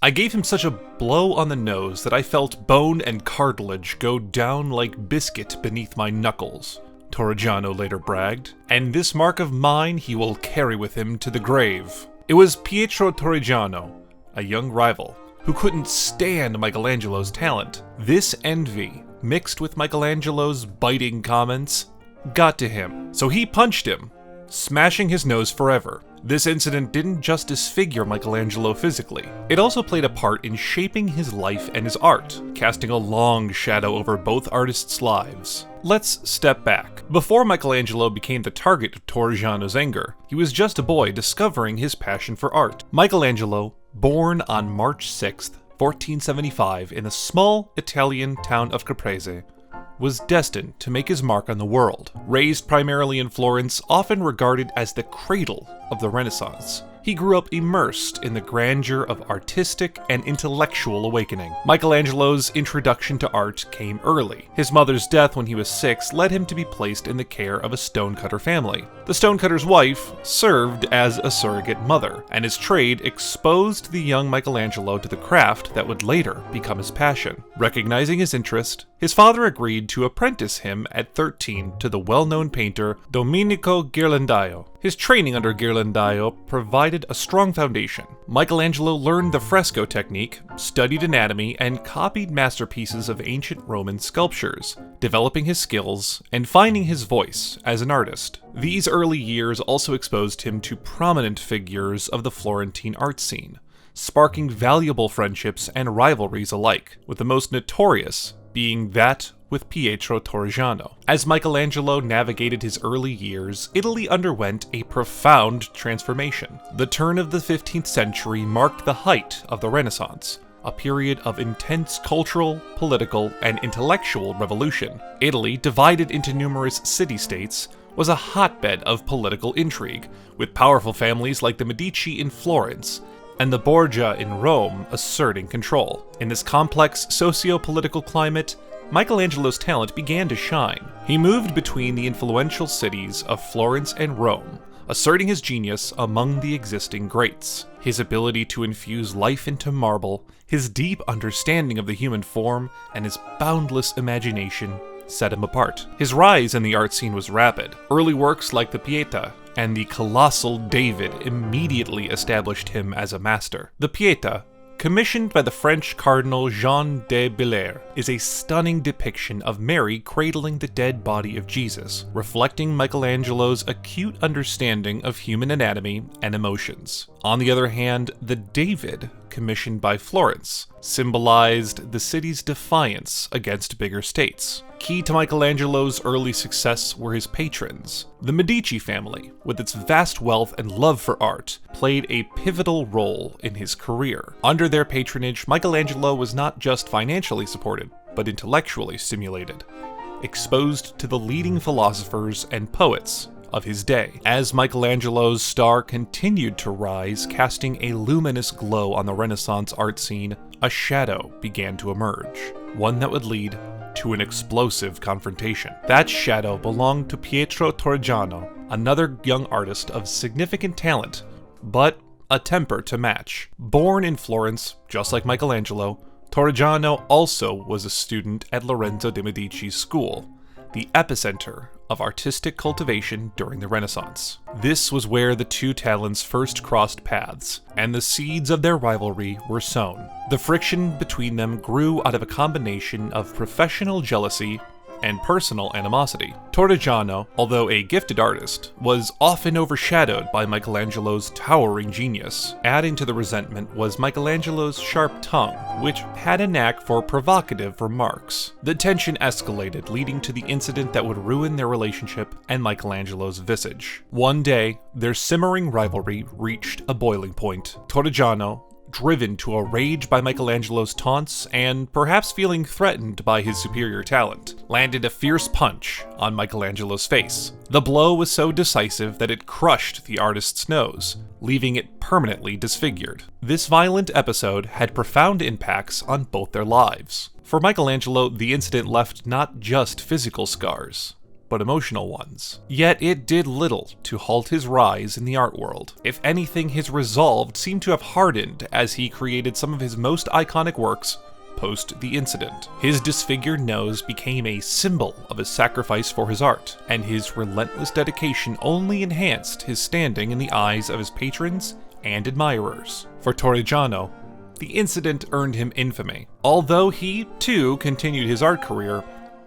I gave him such a blow on the nose that I felt bone and cartilage go down like biscuit beneath my knuckles, Torrigiano later bragged, and this mark of mine he will carry with him to the grave. It was Pietro Torrigiano, a young rival, who couldn't stand Michelangelo's talent. This envy, mixed with Michelangelo's biting comments, got to him, so he punched him, smashing his nose forever. This incident didn't just disfigure Michelangelo physically, it also played a part in shaping his life and his art, casting a long shadow over both artists' lives. Let's step back. Before Michelangelo became the target of Torrigiano's anger, he was just a boy discovering his passion for art. Michelangelo, born on March 6, 1475 in the small Italian town of Caprese, was destined to make his mark on the world. Raised primarily in Florence, often regarded as the cradle of the Renaissance, he grew up immersed in the grandeur of artistic and intellectual awakening. Michelangelo's introduction to art came early. His mother's death when he was 6 led him to be placed in the care of a stonecutter family. The stonecutter's wife served as a surrogate mother, and his trade exposed the young Michelangelo to the craft that would later become his passion. Recognizing his interest, his father agreed to apprentice him at 13 to the well-known painter Domenico Ghirlandaio. His training under Ghirlandaio provided a strong foundation. Michelangelo learned the fresco technique, studied anatomy, and copied masterpieces of ancient Roman sculptures, developing his skills and finding his voice as an artist. These early years also exposed him to prominent figures of the Florentine art scene, sparking valuable friendships and rivalries alike, with the most notorious being that with Pietro Torrigiano. As Michelangelo navigated his early years, Italy underwent a profound transformation. The turn of the 15th century marked the height of the Renaissance, a period of intense cultural, political, and intellectual revolution. Italy, divided into numerous city-states, was a hotbed of political intrigue, with powerful families like the Medici in Florence and the Borgia in Rome asserting control. In this complex socio-political climate, Michelangelo's talent began to shine. He moved between the influential cities of Florence and Rome, asserting his genius among the existing greats. His ability to infuse life into marble, his deep understanding of the human form, and his boundless imagination set him apart. His rise in the art scene was rapid. Early works like the Pietà and the colossal David immediately established him as a master. The Pietà, commissioned by the French Cardinal Jean de Belair, is a stunning depiction of Mary cradling the dead body of Jesus, reflecting Michelangelo's acute understanding of human anatomy and emotions. On the other hand, the David, commissioned by Florence, symbolized the city's defiance against bigger states. Key to Michelangelo's early success were his patrons. The Medici family, with its vast wealth and love for art, played a pivotal role in his career. Under their patronage, Michelangelo was not just financially supported, but intellectually stimulated, exposed to the leading philosophers and poets of his day. As Michelangelo's star continued to rise, casting a luminous glow on the Renaissance art scene, a shadow began to emerge, one that would lead to an explosive confrontation. That shadow belonged to Pietro Torrigiano, another young artist of significant talent, but a temper to match. Born in Florence, just like Michelangelo, Torrigiano also was a student at Lorenzo de' Medici's school, the epicenter of artistic cultivation during the Renaissance. This was where the two talents first crossed paths, and the seeds of their rivalry were sown. The friction between them grew out of a combination of professional jealousy and personal animosity. Torrigiano, although a gifted artist, was often overshadowed by Michelangelo's towering genius. Adding to the resentment was Michelangelo's sharp tongue, which had a knack for provocative remarks. The tension escalated, leading to the incident that would ruin their relationship and Michelangelo's visage. One day, their simmering rivalry reached a boiling point. Torrigiano, driven to a rage by Michelangelo's taunts and perhaps feeling threatened by his superior talent, landed a fierce punch on Michelangelo's face. The blow was so decisive that it crushed the artist's nose, leaving it permanently disfigured. This violent episode had profound impacts on both their lives. For Michelangelo, the incident left not just physical scars, but emotional ones. Yet it did little to halt his rise in the art world. If anything, his resolve seemed to have hardened as he created some of his most iconic works post the incident. His disfigured nose became a symbol of his sacrifice for his art, and his relentless dedication only enhanced his standing in the eyes of his patrons and admirers. For Torrigiano, the incident earned him infamy. Although he, too, continued his art career,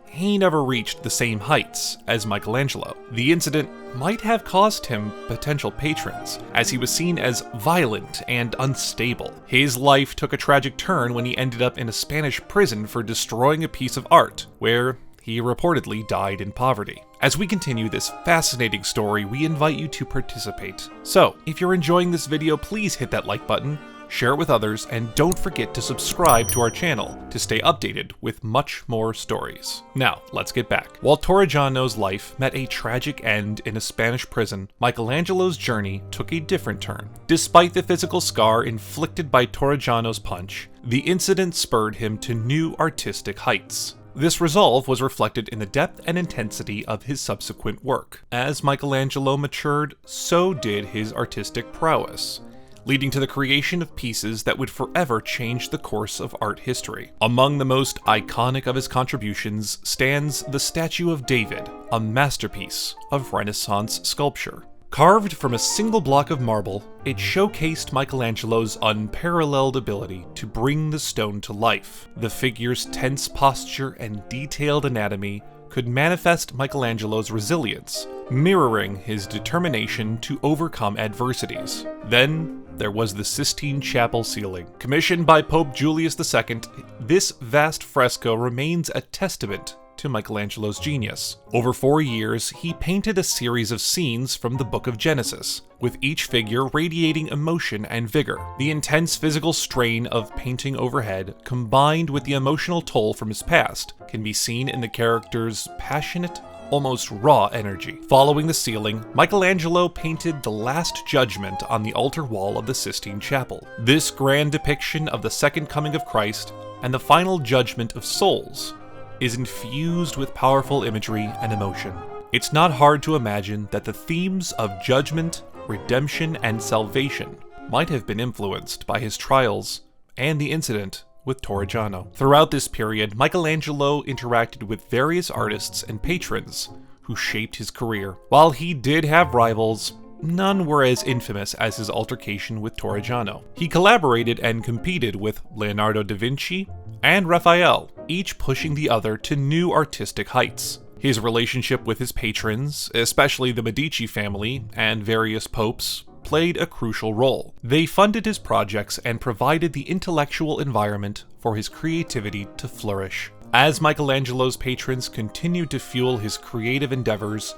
he never reached the same heights as Michelangelo. The incident might have cost him potential patrons, as he was seen as violent and unstable. His life took a tragic turn when he ended up in a Spanish prison for destroying a piece of art, where he reportedly died in poverty. As we continue this fascinating story, we invite you to participate. So, if you're enjoying this video, please hit that like button, share it with others, and don't forget to subscribe to our channel to stay updated with much more stories. Now, let's get back. While Torrigiano's life met a tragic end in a Spanish prison, Michelangelo's journey took a different turn. Despite the physical scar inflicted by Torrigiano's punch, the incident spurred him to new artistic heights. This resolve was reflected in the depth and intensity of his subsequent work. As Michelangelo matured, so did his artistic prowess, leading to the creation of pieces that would forever change the course of art history. Among the most iconic of his contributions stands the Statue of David, a masterpiece of Renaissance sculpture. Carved from a single block of marble, it showcased Michelangelo's unparalleled ability to bring the stone to life. The figure's tense posture and detailed anatomy could manifest Michelangelo's resilience, mirroring his determination to overcome adversities. Then, there was the Sistine Chapel ceiling. Commissioned by Pope Julius II, this vast fresco remains a testament to Michelangelo's genius. Over 4 years, he painted a series of scenes from the Book of Genesis, with each figure radiating emotion and vigor. The intense physical strain of painting overhead, combined with the emotional toll from his past, can be seen in the character's passionate, almost raw energy. Following the ceiling, Michelangelo painted the Last Judgment on the altar wall of the Sistine Chapel. This grand depiction of the Second Coming of Christ and the final judgment of souls is infused with powerful imagery and emotion. It's not hard to imagine that the themes of judgment, redemption, and salvation might have been influenced by his trials and the incident with Torrigiano. Throughout this period, Michelangelo interacted with various artists and patrons who shaped his career. While he did have rivals, none were as infamous as his altercation with Torrigiano. He collaborated and competed with Leonardo da Vinci and Raphael, each pushing the other to new artistic heights. His relationship with his patrons, especially the Medici family and various popes, played a crucial role. They funded his projects and provided the intellectual environment for his creativity to flourish. As Michelangelo's patrons continued to fuel his creative endeavors,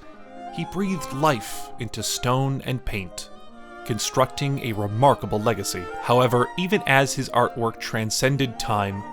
he breathed life into stone and paint, constructing a remarkable legacy. However, even as his artwork transcended time,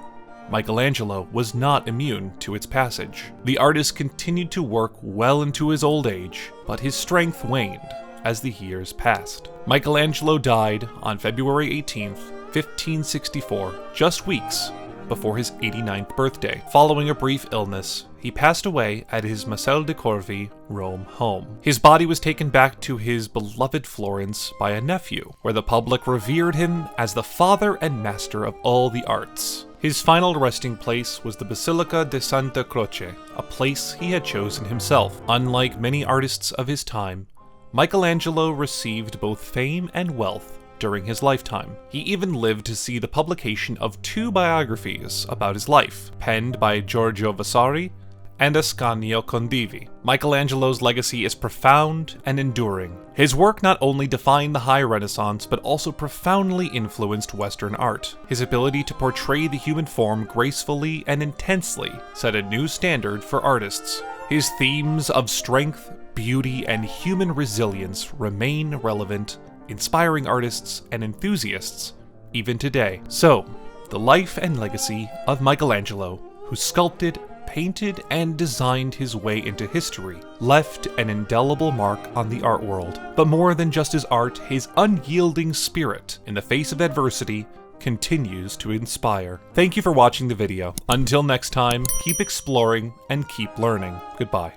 Michelangelo was not immune to its passage. The artist continued to work well into his old age, but his strength waned as the years passed. Michelangelo died on February 18th, 1564, just weeks before his 89th birthday. Following a brief illness, he passed away at his Macello di Corvi, Rome home. His body was taken back to his beloved Florence by a nephew, where the public revered him as the father and master of all the arts. His final resting place was the Basilica di Santa Croce, a place he had chosen himself. Unlike many artists of his time, Michelangelo received both fame and wealth during his lifetime. He even lived to see the publication of 2 biographies about his life, penned by Giorgio Vasari and Ascanio Condivi. Michelangelo's legacy is profound and enduring. His work not only defined the High Renaissance, but also profoundly influenced Western art. His ability to portray the human form gracefully and intensely set a new standard for artists. His themes of strength, beauty, and human resilience remain relevant, inspiring artists and enthusiasts even today. So, the life and legacy of Michelangelo, who sculpted, painted, and designed his way into history, left an indelible mark on the art world. But more than just his art, his unyielding spirit in the face of adversity continues to inspire. Thank you for watching the video. Until next time, keep exploring and keep learning. Goodbye.